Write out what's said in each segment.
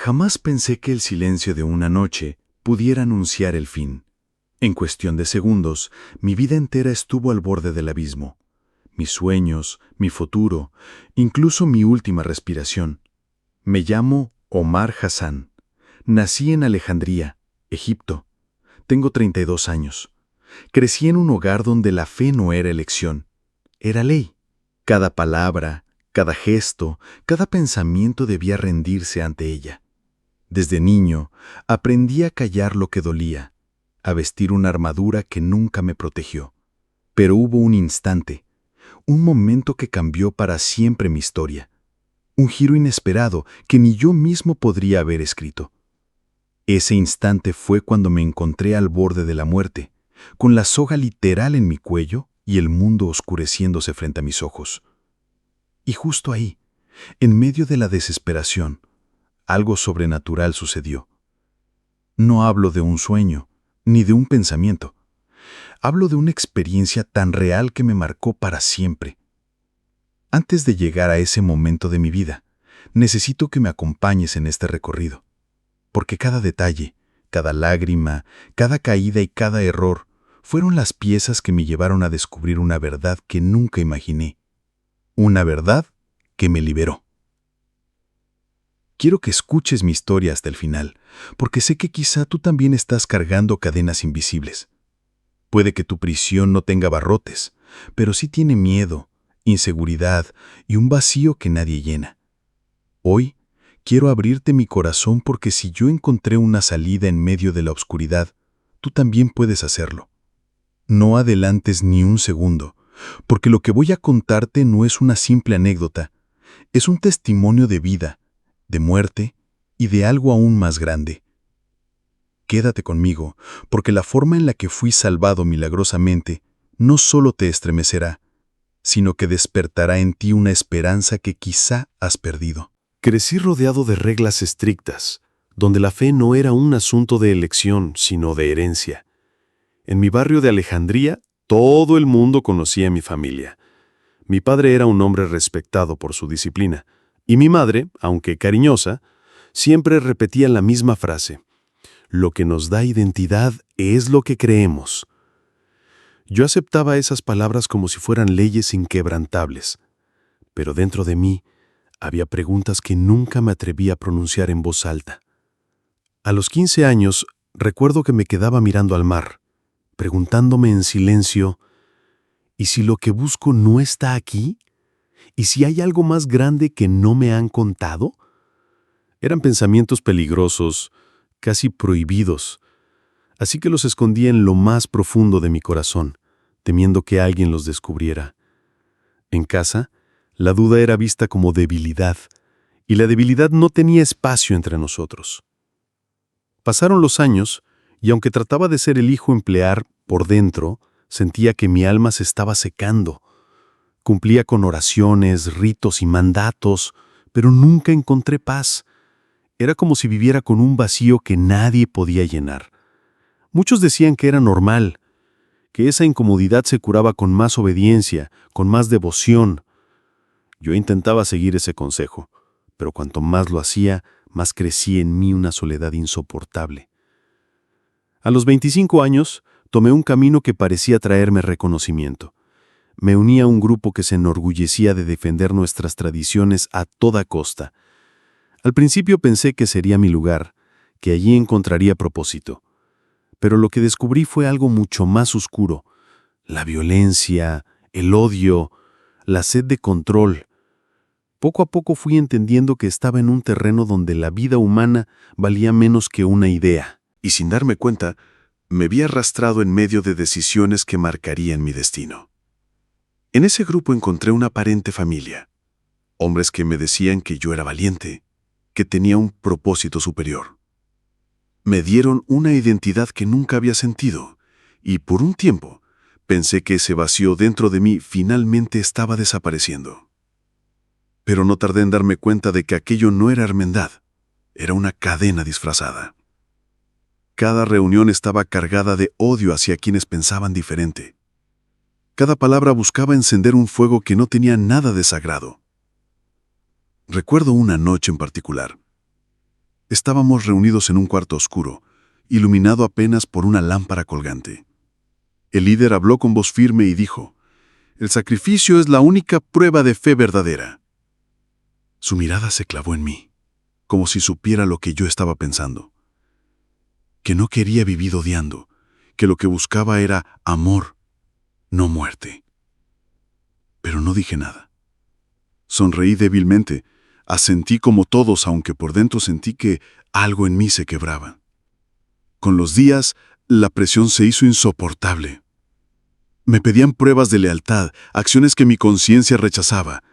Jamás pensé que el silencio de una noche pudiera anunciar el fin. En cuestión de segundos, mi vida entera estuvo al borde del abismo. Mis sueños, mi futuro, incluso mi última respiración. Me llamo Omar Hassan. Nací en Alejandría, Egipto. Tengo 32 años. Crecí en un hogar donde la fe no era elección, era ley. Cada palabra, cada gesto, cada pensamiento debía rendirse ante ella. Desde niño, aprendí a callar lo que dolía, a vestir una armadura que nunca me protegió. Pero hubo un instante, un momento que cambió para siempre mi historia. Un giro inesperado que ni yo mismo podría haber escrito. Ese instante fue cuando me encontré al borde de la muerte, con la soga literal en mi cuello y el mundo oscureciéndose frente a mis ojos. Y justo ahí, en medio de la desesperación, algo sobrenatural sucedió. No hablo de un sueño, ni de un pensamiento. Hablo de una experiencia tan real que me marcó para siempre. Antes de llegar a ese momento de mi vida, necesito que me acompañes en este recorrido, porque cada detalle, cada lágrima, cada caída y cada error fueron las piezas que me llevaron a descubrir una verdad que nunca imaginé. Una verdad que me liberó. Quiero que escuches mi historia hasta el final, porque sé que quizá tú también estás cargando cadenas invisibles. Puede que tu prisión no tenga barrotes, pero sí tiene miedo, inseguridad y un vacío que nadie llena. Hoy quiero abrirte mi corazón porque si yo encontré una salida en medio de la oscuridad, tú también puedes hacerlo. No adelantes ni un segundo, porque lo que voy a contarte no es una simple anécdota, es un testimonio de vida, de muerte y de algo aún más grande. Quédate conmigo, porque la forma en la que fui salvado milagrosamente no solo te estremecerá, sino que despertará en ti una esperanza que quizá has perdido. Crecí rodeado de reglas estrictas, donde la fe no era un asunto de elección, sino de herencia. En mi barrio de Alejandría, todo el mundo conocía a mi familia. Mi padre era un hombre respetado por su disciplina, y mi madre, aunque cariñosa, siempre repetía la misma frase: lo que nos da identidad es lo que creemos. Yo aceptaba esas palabras como si fueran leyes inquebrantables, pero dentro de mí había preguntas que nunca me atreví a pronunciar en voz alta. A los 15 años, recuerdo que me quedaba mirando al mar, preguntándome en silencio: ¿y si lo que busco no está aquí? ¿Y si hay algo más grande que no me han contado? Eran pensamientos peligrosos, casi prohibidos, así que los escondí en lo más profundo de mi corazón, temiendo que alguien los descubriera. En casa, la duda era vista como debilidad, y la debilidad no tenía espacio entre nosotros. Pasaron los años, y aunque trataba de ser el hijo emplear, por dentro, sentía que mi alma se estaba secando. Cumplía con oraciones, ritos y mandatos, pero nunca encontré paz. Era como si viviera con un vacío que nadie podía llenar. Muchos decían que era normal, que esa incomodidad se curaba con más obediencia, con más devoción. Yo intentaba seguir ese consejo, pero cuanto más lo hacía, más crecía en mí una soledad insoportable. A los 25 años, tomé un camino que parecía traerme reconocimiento. Me uní a un grupo que se enorgullecía de defender nuestras tradiciones a toda costa. Al principio pensé que sería mi lugar, que allí encontraría propósito. Pero lo que descubrí fue algo mucho más oscuro: la violencia, el odio, la sed de control. Poco a poco fui entendiendo que estaba en un terreno donde la vida humana valía menos que una idea. Y sin darme cuenta, me vi arrastrado en medio de decisiones que marcarían mi destino. En ese grupo encontré una aparente familia, hombres que me decían que yo era valiente, que tenía un propósito superior. Me dieron una identidad que nunca había sentido, y por un tiempo pensé que ese vacío dentro de mí finalmente estaba desapareciendo. Pero no tardé en darme cuenta de que aquello no era hermandad, era una cadena disfrazada. Cada reunión estaba cargada de odio hacia quienes pensaban diferente. Cada palabra buscaba encender un fuego que no tenía nada de sagrado. Recuerdo una noche en particular. Estábamos reunidos en un cuarto oscuro, iluminado apenas por una lámpara colgante. El líder habló con voz firme y dijo: «El sacrificio es la única prueba de fe verdadera». Su mirada se clavó en mí, como si supiera lo que yo estaba pensando. Que no quería vivir odiando, que lo que buscaba era amor, no muerte. Pero no dije nada. Sonreí débilmente, asentí como todos, aunque por dentro sentí que algo en mí se quebraba. Con los días, la presión se hizo insoportable. Me pedían pruebas de lealtad, acciones que mi conciencia rechazaba.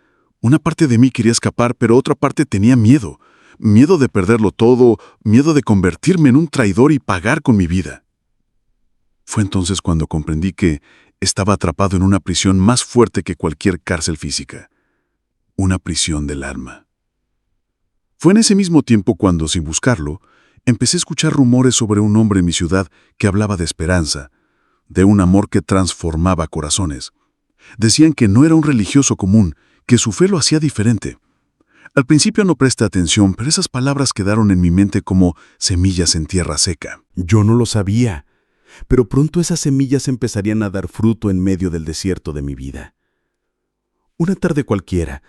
Una parte de mí quería escapar, pero otra parte tenía miedo. Miedo de perderlo todo, miedo de convertirme en un traidor y pagar con mi vida. Fue entonces cuando comprendí que estaba atrapado en una prisión más fuerte que cualquier cárcel física. Una prisión del alma. Fue en ese mismo tiempo cuando, sin buscarlo, empecé a escuchar rumores sobre un hombre en mi ciudad que hablaba de esperanza, de un amor que transformaba corazones. Decían que no era un religioso común, que su fe lo hacía diferente. Al principio no presté atención, pero esas palabras quedaron en mi mente como semillas en tierra seca. Yo no lo sabía, pero pronto esas semillas empezarían a dar fruto en medio del desierto de mi vida. Una tarde cualquiera,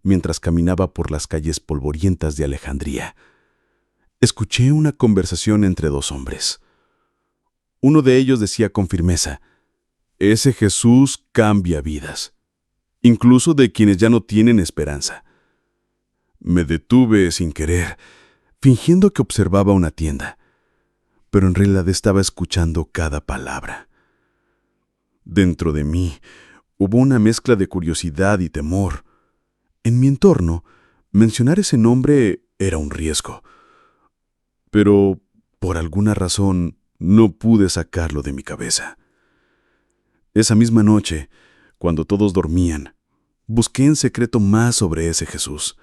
mientras caminaba por las calles polvorientas de Alejandría, escuché una conversación entre dos hombres. Uno de ellos decía con firmeza: «Ese Jesús cambia vidas, incluso de quienes ya no tienen esperanza». Me detuve sin querer, fingiendo que observaba una tienda, pero en realidad estaba escuchando cada palabra. Dentro de mí hubo una mezcla de curiosidad y temor. En mi entorno, mencionar ese nombre era un riesgo, pero por alguna razón no pude sacarlo de mi cabeza. Esa misma noche, cuando todos dormían, busqué en secreto más sobre ese Jesús.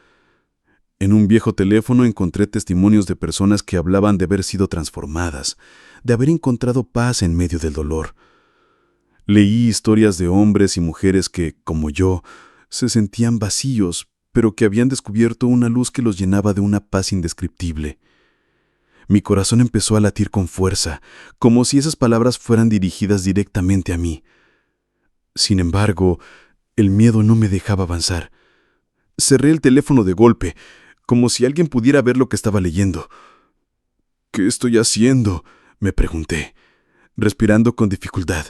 En un viejo teléfono encontré testimonios de personas que hablaban de haber sido transformadas, de haber encontrado paz en medio del dolor. Leí historias de hombres y mujeres que, como yo, se sentían vacíos, pero que habían descubierto una luz que los llenaba de una paz indescriptible. Mi corazón empezó a latir con fuerza, como si esas palabras fueran dirigidas directamente a mí. Sin embargo, el miedo no me dejaba avanzar. Cerré el teléfono de golpe, como si alguien pudiera ver lo que estaba leyendo. «¿Qué estoy haciendo?», me pregunté, respirando con dificultad.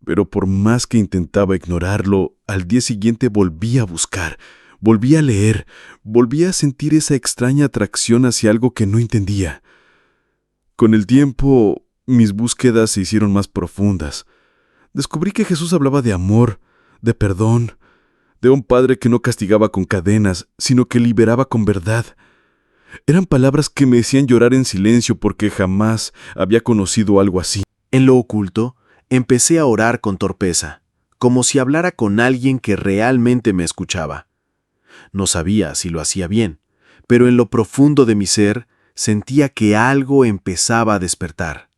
Pero por más que intentaba ignorarlo, al día siguiente volví a buscar, volví a leer, volví a sentir esa extraña atracción hacia algo que no entendía. Con el tiempo, mis búsquedas se hicieron más profundas. Descubrí que Jesús hablaba de amor, de perdón, de un padre que no castigaba con cadenas, sino que liberaba con verdad. Eran palabras que me hacían llorar en silencio porque jamás había conocido algo así. En lo oculto, empecé a orar con torpeza, como si hablara con alguien que realmente me escuchaba. No sabía si lo hacía bien, pero en lo profundo de mi ser sentía que algo empezaba a despertar.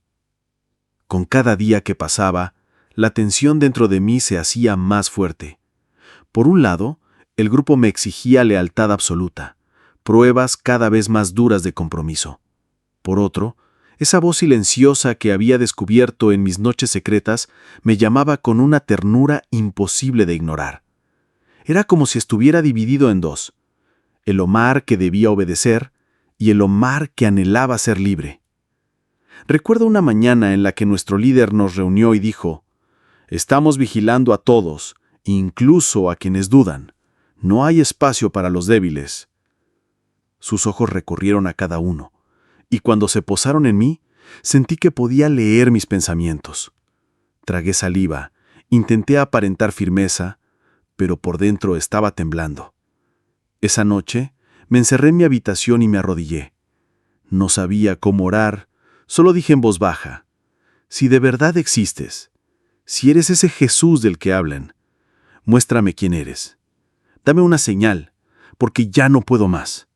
Con cada día que pasaba, la tensión dentro de mí se hacía más fuerte. Por un lado, el grupo me exigía lealtad absoluta, pruebas cada vez más duras de compromiso. Por otro, esa voz silenciosa que había descubierto en mis noches secretas me llamaba con una ternura imposible de ignorar. Era como si estuviera dividido en dos: el Omar que debía obedecer y el Omar que anhelaba ser libre. Recuerdo una mañana en la que nuestro líder nos reunió y dijo: «Estamos vigilando a todos, incluso a quienes dudan. No hay espacio para los débiles». Sus ojos recorrieron a cada uno, y cuando se posaron en mí, sentí que podía leer mis pensamientos. Tragué saliva, intenté aparentar firmeza, pero por dentro estaba temblando. Esa noche, me encerré en mi habitación y me arrodillé. No sabía cómo orar, solo dije en voz baja: «Si de verdad existes, si eres ese Jesús del que hablan, muéstrame quién eres. Dame una señal, porque ya no puedo más».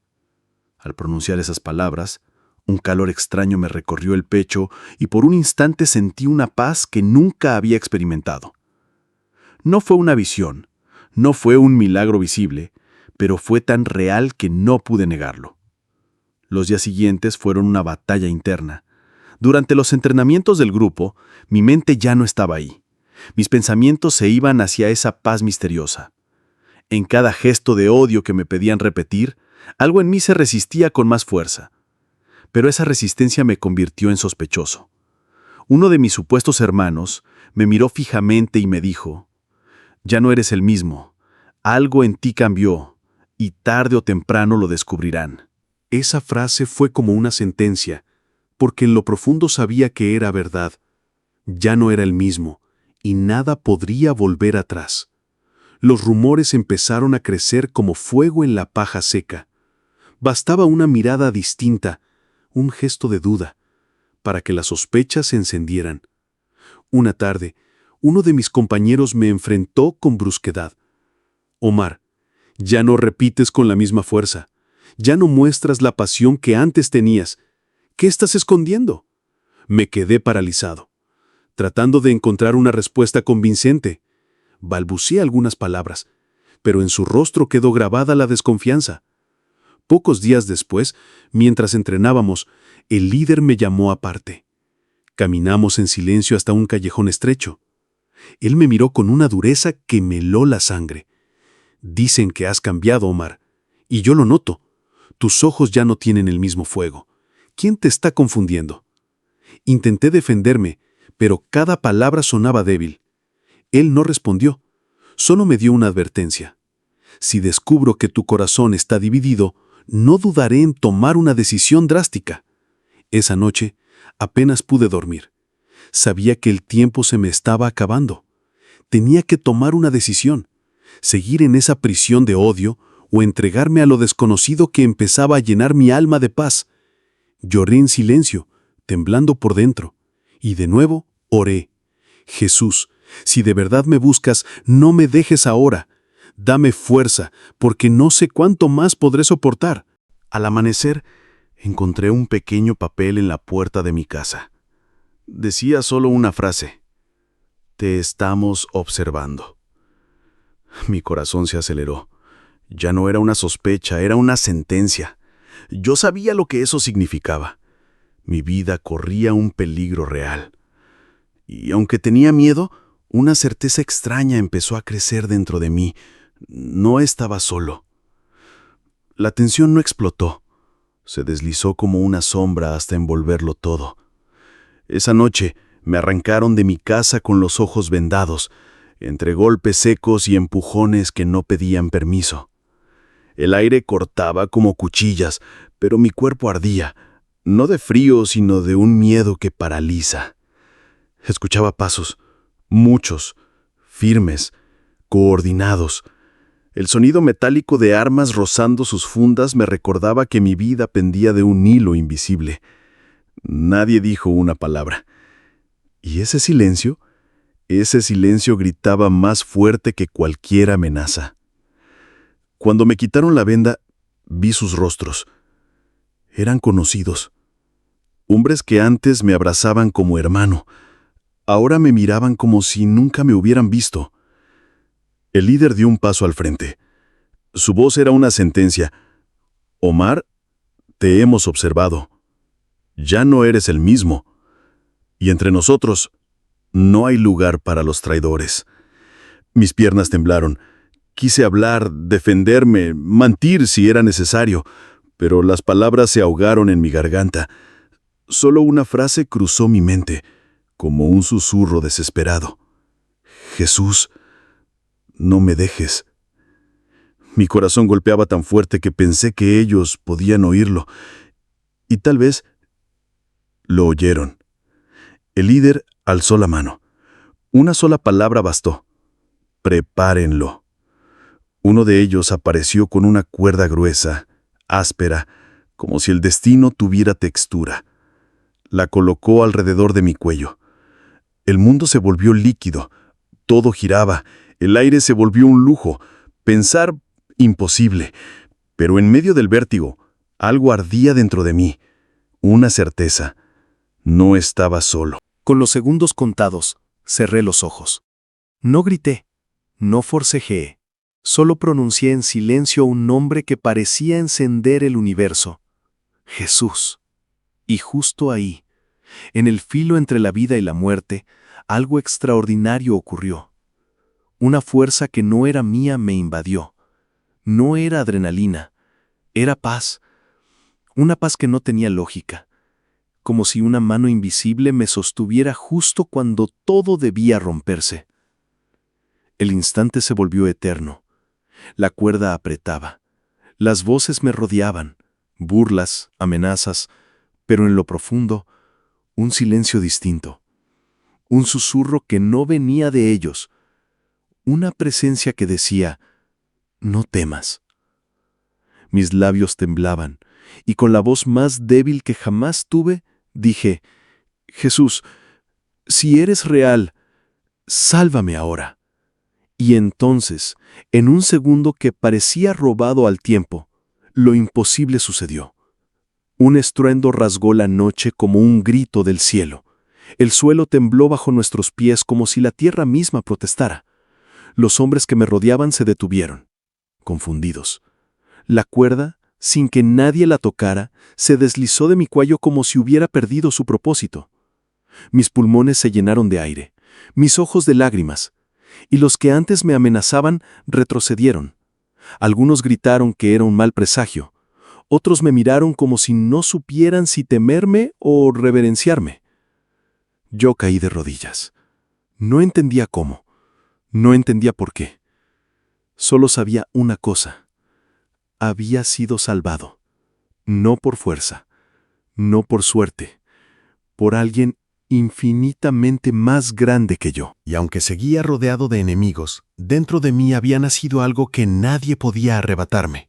Al pronunciar esas palabras, un calor extraño me recorrió el pecho y por un instante sentí una paz que nunca había experimentado. No fue una visión, no fue un milagro visible, pero fue tan real que no pude negarlo. Los días siguientes fueron una batalla interna. Durante los entrenamientos del grupo, mi mente ya no estaba ahí. Mis pensamientos se iban hacia esa paz misteriosa. En cada gesto de odio que me pedían repetir, algo en mí se resistía con más fuerza. Pero esa resistencia me convirtió en sospechoso. Uno de mis supuestos hermanos me miró fijamente y me dijo: «Ya no eres el mismo. Algo en ti cambió, y tarde o temprano lo descubrirán». Esa frase fue como una sentencia, porque en lo profundo sabía que era verdad. Ya no era el mismo, y nada podría volver atrás. Los rumores empezaron a crecer como fuego en la paja seca. Bastaba una mirada distinta, un gesto de duda, para que las sospechas se encendieran. Una tarde, uno de mis compañeros me enfrentó con brusquedad. «Omar, ya no repites con la misma fuerza. Ya no muestras la pasión que antes tenías. ¿Qué estás escondiendo?». Me quedé paralizado, tratando de encontrar una respuesta convincente. Balbuceé algunas palabras, pero en su rostro quedó grabada la desconfianza. Pocos días después, mientras entrenábamos, el líder me llamó aparte. Caminamos en silencio hasta un callejón estrecho. Él me miró con una dureza que me heló la sangre. «Dicen que has cambiado, Omar, y yo lo noto. Tus ojos ya no tienen el mismo fuego. ¿Quién te está confundiendo?». Intenté defenderme, pero cada palabra sonaba débil. Él no respondió, solo me dio una advertencia. «Si descubro que tu corazón está dividido, no dudaré en tomar una decisión drástica». Esa noche apenas pude dormir. Sabía que el tiempo se me estaba acabando. Tenía que tomar una decisión: seguir en esa prisión de odio o entregarme a lo desconocido que empezaba a llenar mi alma de paz. Lloré en silencio, temblando por dentro, y de nuevo oré: «Jesús, si de verdad me buscas, no me dejes ahora. Dame fuerza, porque no sé cuánto más podré soportar». Al amanecer, encontré un pequeño papel en la puerta de mi casa. Decía solo una frase: «Te estamos observando». Mi corazón se aceleró. Ya no era una sospecha, era una sentencia. Yo sabía lo que eso significaba. Mi vida corría un peligro real. Y aunque tenía miedo, una certeza extraña empezó a crecer dentro de mí. No estaba solo. La tensión no explotó. Se deslizó como una sombra hasta envolverlo todo. Esa noche me arrancaron de mi casa con los ojos vendados, entre golpes secos y empujones que no pedían permiso. El aire cortaba como cuchillas, pero mi cuerpo ardía, no de frío, sino de un miedo que paraliza. Escuchaba pasos, muchos, firmes, coordinados. El sonido metálico de armas rozando sus fundas me recordaba que mi vida pendía de un hilo invisible. Nadie dijo una palabra. Y ese silencio gritaba más fuerte que cualquier amenaza. Cuando me quitaron la venda, vi sus rostros. Eran conocidos. Hombres que antes me abrazaban como hermano, ahora me miraban como si nunca me hubieran visto. El líder dio un paso al frente. Su voz era una sentencia: «Omar, te hemos observado. Ya no eres el mismo. Y entre nosotros no hay lugar para los traidores». Mis piernas temblaron. Quise hablar, defenderme, mentir si era necesario, pero las palabras se ahogaron en mi garganta. Solo una frase cruzó mi mente, como un susurro desesperado: «Jesús, no me dejes». Mi corazón golpeaba tan fuerte que pensé que ellos podían oírlo, y tal vez lo oyeron. El líder alzó la mano. Una sola palabra bastó: «Prepárenlo». Uno de ellos apareció con una cuerda gruesa, áspera, como si el destino tuviera textura. La colocó alrededor de mi cuello. El mundo se volvió líquido, todo giraba, el aire se volvió un lujo, pensar imposible. Pero en medio del vértigo, algo ardía dentro de mí, una certeza: no estaba solo. Con los segundos contados, cerré los ojos. No grité, no forcejeé. Solo pronuncié en silencio un nombre que parecía encender el universo: Jesús. Y justo ahí, en el filo entre la vida y la muerte, algo extraordinario ocurrió. Una fuerza que no era mía me invadió. No era adrenalina, era paz. Una paz que no tenía lógica, como si una mano invisible me sostuviera justo cuando todo debía romperse. El instante se volvió eterno. La cuerda apretaba. Las voces me rodeaban, burlas, amenazas, pero en lo profundo, un silencio distinto. Un susurro que no venía de ellos. Una presencia que decía, no temas. Mis labios temblaban, y con la voz más débil que jamás tuve, dije, Jesús, si eres real, sálvame ahora. Y entonces, en un segundo que parecía robado al tiempo, lo imposible sucedió. Un estruendo rasgó la noche como un grito del cielo. El suelo tembló bajo nuestros pies como si la tierra misma protestara. Los hombres que me rodeaban se detuvieron, confundidos. La cuerda, sin que nadie la tocara, se deslizó de mi cuello como si hubiera perdido su propósito. Mis pulmones se llenaron de aire, mis ojos de lágrimas, y los que antes me amenazaban retrocedieron. Algunos gritaron que era un mal presagio, otros me miraron como si no supieran si temerme o reverenciarme. Yo caí de rodillas. No entendía cómo, no entendía por qué. Solo sabía una cosa. Había sido salvado, no por fuerza, no por suerte, por alguien infinitamente más grande que yo. Y aunque seguía rodeado de enemigos, dentro de mí había nacido algo que nadie podía arrebatarme,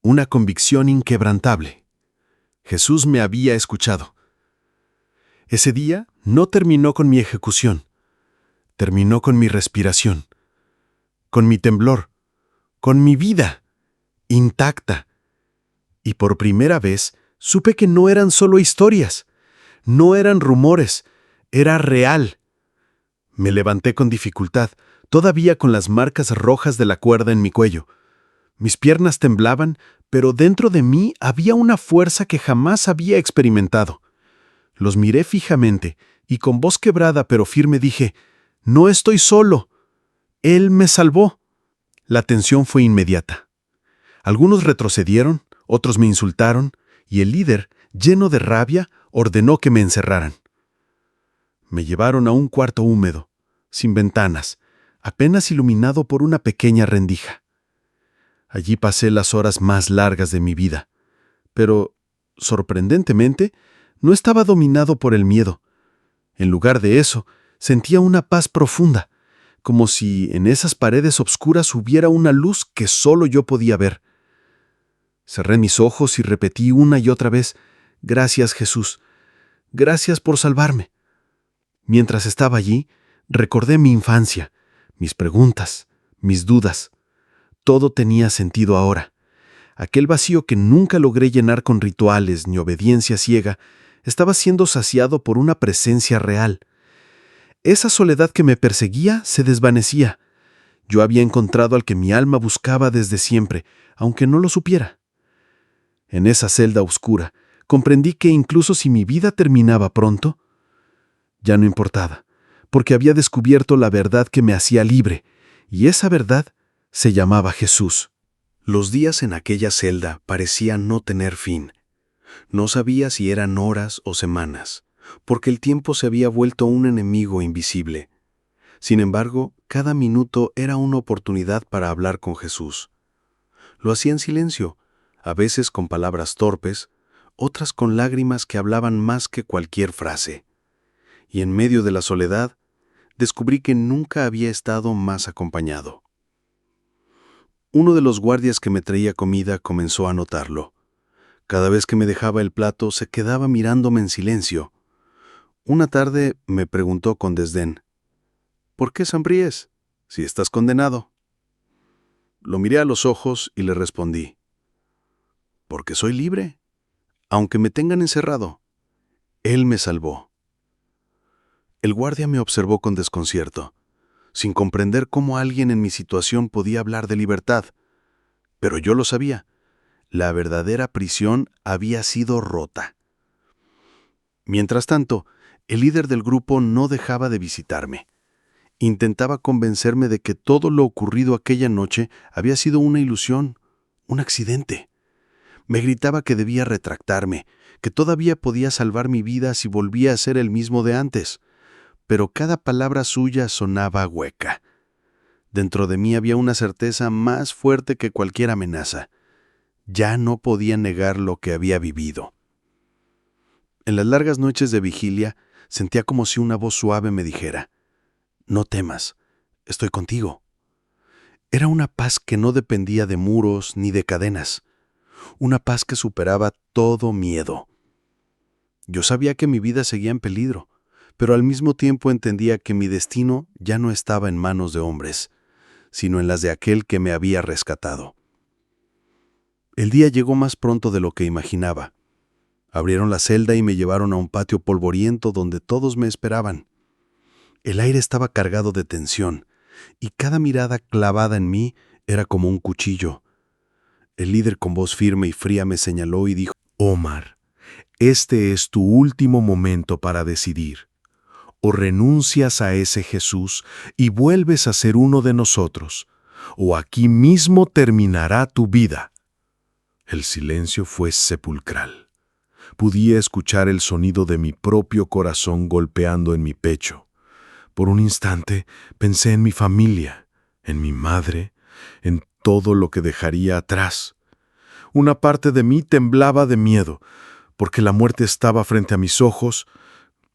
una convicción inquebrantable. Jesús me había escuchado. Ese día no terminó con mi ejecución, terminó con mi respiración, con mi temblor, con mi vida, intacta. Y por primera vez supe que no eran solo historias, no eran rumores, era real. Me levanté con dificultad, todavía con las marcas rojas de la cuerda en mi cuello. Mis piernas temblaban, pero dentro de mí había una fuerza que jamás había experimentado. Los miré fijamente y con voz quebrada pero firme dije, «No estoy solo. Él me salvó». La tensión fue inmediata. Algunos retrocedieron, otros me insultaron, y el líder, lleno de rabia, ordenó que me encerraran. Me llevaron a un cuarto húmedo, sin ventanas, apenas iluminado por una pequeña rendija. Allí pasé las horas más largas de mi vida, pero, sorprendentemente, no estaba dominado por el miedo. En lugar de eso, sentía una paz profunda, como si en esas paredes obscuras hubiera una luz que solo yo podía ver. Cerré mis ojos y repetí una y otra vez, «Gracias, Jesús. Gracias por salvarme». Mientras estaba allí, recordé mi infancia, mis preguntas, mis dudas. Todo tenía sentido ahora. Aquel vacío que nunca logré llenar con rituales ni obediencia ciega estaba siendo saciado por una presencia real. Esa soledad que me perseguía se desvanecía. Yo había encontrado al que mi alma buscaba desde siempre, aunque no lo supiera. En esa celda oscura, comprendí que incluso si mi vida terminaba pronto, ya no importaba, porque había descubierto la verdad que me hacía libre, y esa verdad se llamaba Jesús. Los días en aquella celda parecían no tener fin. No sabía si eran horas o semanas, porque el tiempo se había vuelto un enemigo invisible. Sin embargo, cada minuto era una oportunidad para hablar con Jesús. Lo hacía en silencio, a veces con palabras torpes, otras con lágrimas que hablaban más que cualquier frase. Y en medio de la soledad, descubrí que nunca había estado más acompañado. Uno de los guardias que me traía comida comenzó a notarlo. Cada vez que me dejaba el plato, se quedaba mirándome en silencio. Una tarde me preguntó con desdén, «¿Por qué sonríes, si estás condenado?» Lo miré a los ojos y le respondí, «Porque soy libre, aunque me tengan encerrado. Él me salvó». El guardia me observó con desconcierto, sin comprender cómo alguien en mi situación podía hablar de libertad. Pero yo lo sabía. La verdadera prisión había sido rota. Mientras tanto, el líder del grupo no dejaba de visitarme. Intentaba convencerme de que todo lo ocurrido aquella noche había sido una ilusión, un accidente. Me gritaba que debía retractarme, que todavía podía salvar mi vida si volvía a ser el mismo de antes, pero cada palabra suya sonaba hueca. Dentro de mí había una certeza más fuerte que cualquier amenaza. Ya no podía negar lo que había vivido. En las largas noches de vigilia, sentía como si una voz suave me dijera: «No temas, estoy contigo». Era una paz que no dependía de muros ni de cadenas, una paz que superaba todo miedo. Yo sabía que mi vida seguía en peligro, pero al mismo tiempo entendía que mi destino ya no estaba en manos de hombres, sino en las de aquel que me había rescatado. El día llegó más pronto de lo que imaginaba. Abrieron la celda y me llevaron a un patio polvoriento donde todos me esperaban. El aire estaba cargado de tensión, y cada mirada clavada en mí era como un cuchillo. El líder con voz firme y fría me señaló y dijo: Omar, este es tu último momento para decidir. O renuncias a ese Jesús y vuelves a ser uno de nosotros, o aquí mismo terminará tu vida. El silencio fue sepulcral. Podía escuchar el sonido de mi propio corazón golpeando en mi pecho. Por un instante pensé en mi familia, en mi madre, en todo lo que dejaría atrás. Una parte de mí temblaba de miedo, porque la muerte estaba frente a mis ojos,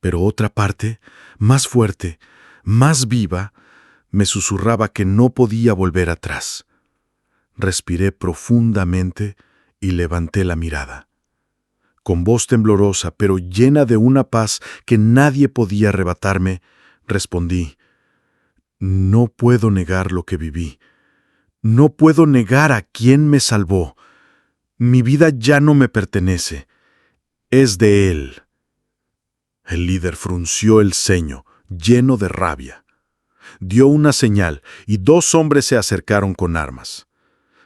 pero otra parte, más fuerte, más viva, me susurraba que no podía volver atrás. Respiré profundamente y levanté la mirada. Con voz temblorosa, pero llena de una paz que nadie podía arrebatarme, respondí: «No puedo negar lo que viví. No puedo negar a quien me salvó. Mi vida ya no me pertenece. Es de él». El líder frunció el ceño, lleno de rabia. Dio una señal y 2 hombres se acercaron con armas.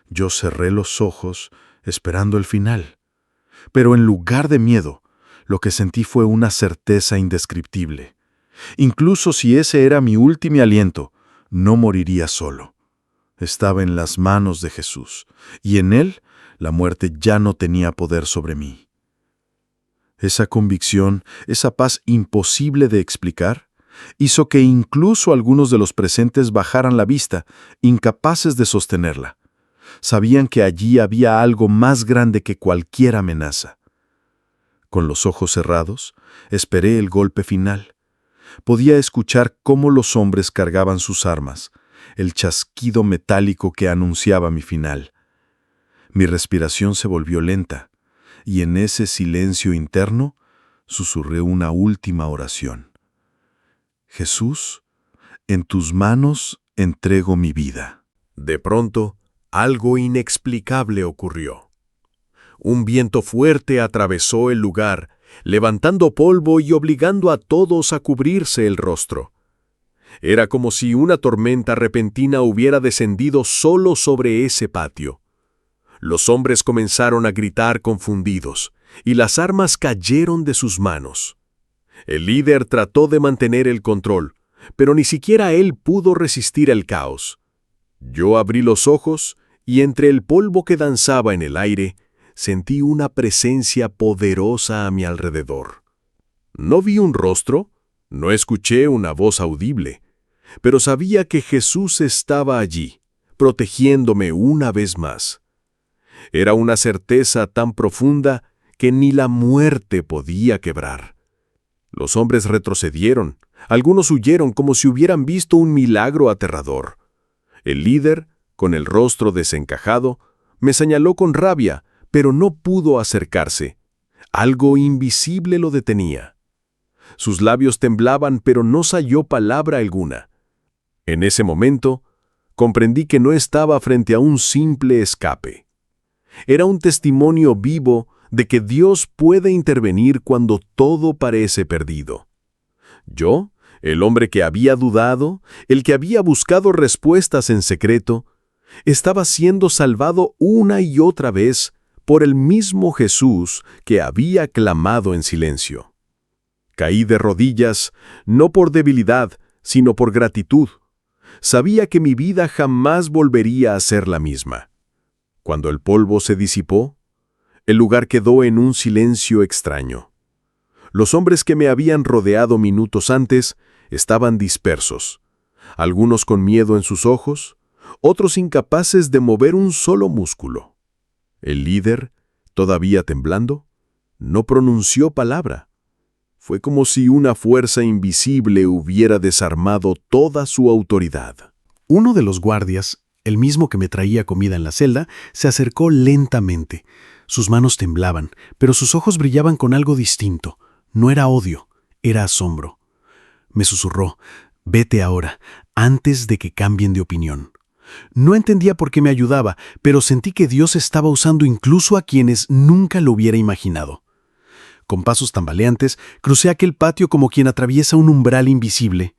Yo cerré los ojos, esperando el final. Pero en lugar de miedo, lo que sentí fue una certeza indescriptible. Incluso si ese era mi último aliento, no moriría solo. Estaba en las manos de Jesús, y en Él la muerte ya no tenía poder sobre mí. Esa convicción, esa paz imposible de explicar, hizo que incluso algunos de los presentes bajaran la vista, incapaces de sostenerla. Sabían que allí había algo más grande que cualquier amenaza. Con los ojos cerrados, esperé el golpe final. Podía escuchar cómo los hombres cargaban sus armas, el chasquido metálico que anunciaba mi final. Mi respiración se volvió lenta, y en ese silencio interno susurré una última oración. Jesús, en tus manos entrego mi vida. De pronto, algo inexplicable ocurrió. Un viento fuerte atravesó el lugar, levantando polvo y obligando a todos a cubrirse el rostro. Era como si una tormenta repentina hubiera descendido solo sobre ese patio. Los hombres comenzaron a gritar confundidos, y las armas cayeron de sus manos. El líder trató de mantener el control, pero ni siquiera él pudo resistir el caos. Yo abrí los ojos y entre el polvo que danzaba en el aire, sentí una presencia poderosa a mi alrededor. No vi un rostro, no escuché una voz audible, pero sabía que Jesús estaba allí, protegiéndome una vez más. Era una certeza tan profunda que ni la muerte podía quebrar. Los hombres retrocedieron, algunos huyeron como si hubieran visto un milagro aterrador. El líder, con el rostro desencajado, me señaló con rabia, pero no pudo acercarse. Algo invisible lo detenía. Sus labios temblaban, pero no salió palabra alguna. En ese momento, comprendí que no estaba frente a un simple escape. Era un testimonio vivo de que Dios puede intervenir cuando todo parece perdido. Yo, el hombre que había dudado, el que había buscado respuestas en secreto, estaba siendo salvado una y otra vez por el mismo Jesús que había clamado en silencio. Caí de rodillas, no por debilidad, sino por gratitud. Sabía que mi vida jamás volvería a ser la misma. Cuando el polvo se disipó, el lugar quedó en un silencio extraño. Los hombres que me habían rodeado minutos antes estaban dispersos, algunos con miedo en sus ojos, otros incapaces de mover un solo músculo. El líder, todavía temblando, no pronunció palabra. Fue como si una fuerza invisible hubiera desarmado toda su autoridad. Uno de los guardias, el mismo que me traía comida en la celda, se acercó lentamente. Sus manos temblaban, pero sus ojos brillaban con algo distinto. No era odio, era asombro. Me susurró: «Vete ahora, antes de que cambien de opinión». No entendía por qué me ayudaba, pero sentí que Dios estaba usando incluso a quienes nunca lo hubiera imaginado. Con pasos tambaleantes, crucé aquel patio como quien atraviesa un umbral invisible.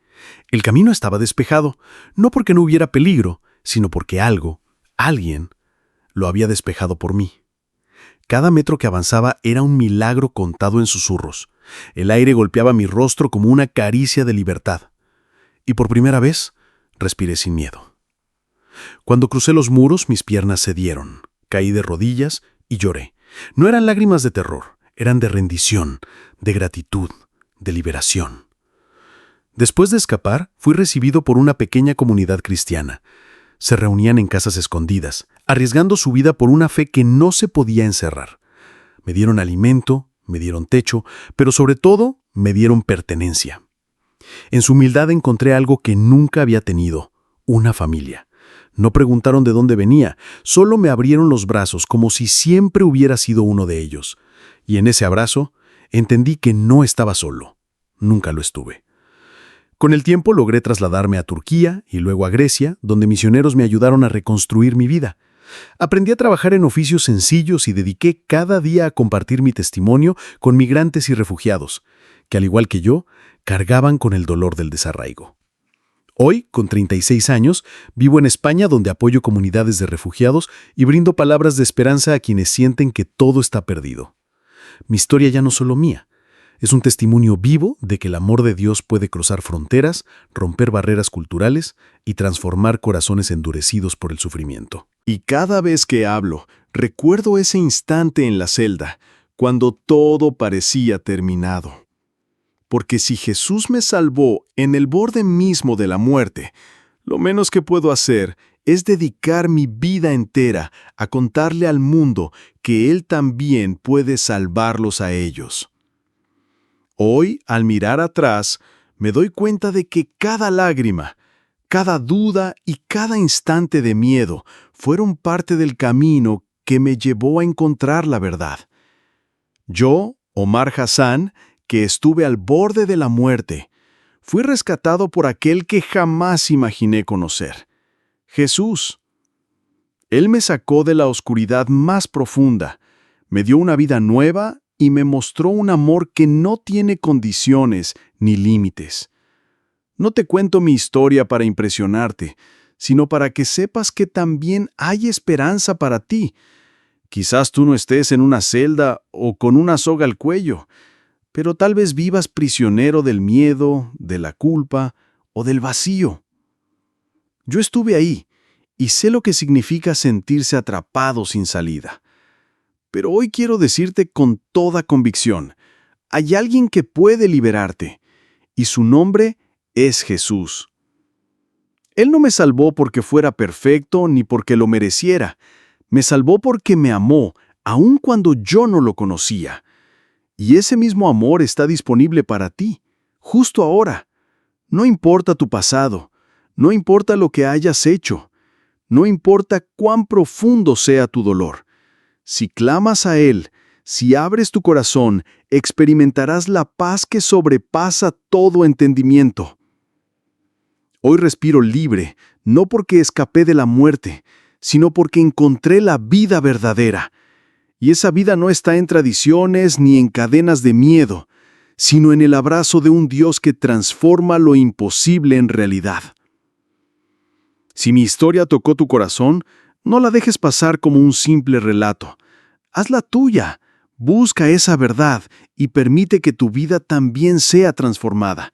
El camino estaba despejado, no porque no hubiera peligro, sino porque alguien, lo había despejado por mí. Cada metro que avanzaba era un milagro contado en susurros. El aire golpeaba mi rostro como una caricia de libertad. Y por primera vez, respiré sin miedo. Cuando crucé los muros, mis piernas cedieron. Caí de rodillas y lloré. No eran lágrimas de terror, eran de rendición, de gratitud, de liberación. Después de escapar, fui recibido por una pequeña comunidad cristiana. Se reunían en casas escondidas, arriesgando su vida por una fe que no se podía encerrar. Me dieron alimento, me dieron techo, pero sobre todo me dieron pertenencia. En su humildad encontré algo que nunca había tenido: una familia. No preguntaron de dónde venía, solo me abrieron los brazos como si siempre hubiera sido uno de ellos. Y en ese abrazo entendí que no estaba solo. Nunca lo estuve. Con el tiempo logré trasladarme a Turquía y luego a Grecia, donde misioneros me ayudaron a reconstruir mi vida. Aprendí a trabajar en oficios sencillos y dediqué cada día a compartir mi testimonio con migrantes y refugiados, que al igual que yo, cargaban con el dolor del desarraigo. Hoy, con 36 años, vivo en España, donde apoyo comunidades de refugiados y brindo palabras de esperanza a quienes sienten que todo está perdido. Mi historia ya no es solo mía. Es un testimonio vivo de que el amor de Dios puede cruzar fronteras, romper barreras culturales y transformar corazones endurecidos por el sufrimiento. Y cada vez que hablo, recuerdo ese instante en la celda, cuando todo parecía terminado. Porque si Jesús me salvó en el borde mismo de la muerte, lo menos que puedo hacer es dedicar mi vida entera a contarle al mundo que Él también puede salvarlos a ellos. Hoy, al mirar atrás, me doy cuenta de que cada lágrima, cada duda y cada instante de miedo fueron parte del camino que me llevó a encontrar la verdad. Yo, Omar Hassan, que estuve al borde de la muerte, fui rescatado por aquel que jamás imaginé conocer: Jesús. Él me sacó de la oscuridad más profunda, me dio una vida nueva y me mostró un amor que no tiene condiciones ni límites. No te cuento mi historia para impresionarte, sino para que sepas que también hay esperanza para ti. Quizás tú no estés en una celda o con una soga al cuello, pero tal vez vivas prisionero del miedo, de la culpa o del vacío. Yo estuve ahí y sé lo que significa sentirse atrapado sin salida. Pero hoy quiero decirte con toda convicción: hay alguien que puede liberarte, y su nombre es Jesús. Él no me salvó porque fuera perfecto ni porque lo mereciera. Me salvó porque me amó, aun cuando yo no lo conocía. Y ese mismo amor está disponible para ti, justo ahora. No importa tu pasado, no importa lo que hayas hecho, no importa cuán profundo sea tu dolor. Si clamas a Él, si abres tu corazón, experimentarás la paz que sobrepasa todo entendimiento. Hoy respiro libre, no porque escapé de la muerte, sino porque encontré la vida verdadera. Y esa vida no está en tradiciones ni en cadenas de miedo, sino en el abrazo de un Dios que transforma lo imposible en realidad. Si mi historia tocó tu corazón, no la dejes pasar como un simple relato. Hazla tuya. Busca esa verdad y permite que tu vida también sea transformada.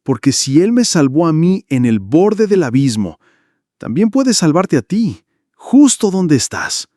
Porque si Él me salvó a mí en el borde del abismo, también puede salvarte a ti, justo donde estás.